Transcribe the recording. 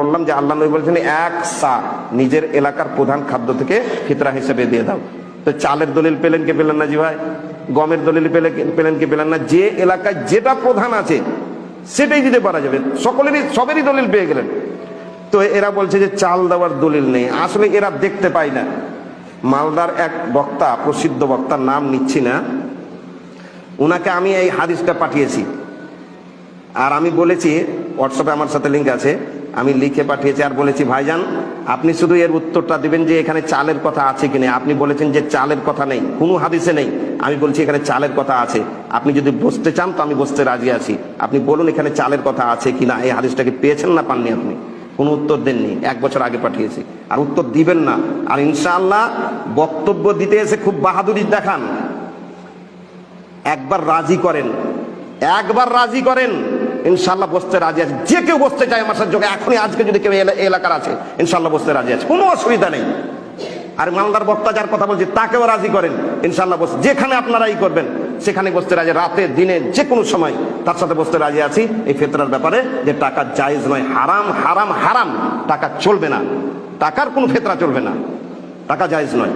বললাম যে আল্লাহ নবী বলছেন এক সা নিজের এলাকার প্রধান খাদ্য থেকে ফিতরা হিসেবে দিয়ে দাও। তো চালের দলিল পেলেন কি পেলেন না জি ভাই? গমের দলিল পেলেন কি পেলেন না? যে এলাকায় যেটা প্রধান আছে সেটাই দিতে পারা যাবে, সবেরই দলিল পেয়ে গেলেন। তো এরা বলছে যে চাল দেওয়ার দলিল নেই। আসলে এরা দেখতে পায় না। মালদার এক বক্তা, প্রসিদ্ধ বক্তার নাম নিচ্ছি না, উনাকে আমি এই হাদিসটা পাঠিয়েছি, আর আমি বলেছি হোয়াটসঅ্যাপে আমার সাথে লিঙ্ক আছে, আমি লিখে পাঠিয়েছি আর বলেছি ভাইজান আপনি শুধু এর উত্তরটা দিবেন যে এখানে চালের কথা আছে কিনা। আপনি বলেছেন যে চালের কথা নেই, কোনো হাদিসে নেই। আমি বলছি এখানে চালের কথা আছে, আপনি যদি বসতে চান তো আমি বসতে রাজি আছি। আপনি বলুন এখানে চালের কথা আছে কিনা, এই হাদিসটাকে পেয়েছেন না পাননি? আপনি কোনো উত্তর দেননি। 1 বছর আগে পাঠিয়েছি, আর উত্তর দিবেন না। আর ইনশাআল্লাহ বক্তব্য দিতে এসে খুব বাহাদুরি দেখান। একবার রাজি করেন, ইনশাআল্লাহ বসতে রাজি আছে। যে কেউ বসতে চায় আমার সাথে যোগে এখনই, আজকে যদি কেউ এলাকার আছে ইনশাআল্লাহ বসতে রাজি আছে, কোনো অসুবিধা নেই। আর মালদার বক্তা যার কথা বলছি তাকেও রাজি করেন, ইনশাআল্লাহ বসতে, যেখানে আপনারাই করবেন সেখানে বসতে রাজি, রাতে দিনে যে কোনো সময় তার সাথে বসতে রাজি আছি। এই ফিতরার ব্যাপারে যে টাকা জায়েজ নয়, হারাম হারাম হারাম, টাকা চলবে না, টাকার কোনো ফিতরা চলবে না, টাকা জায়েজ নয়।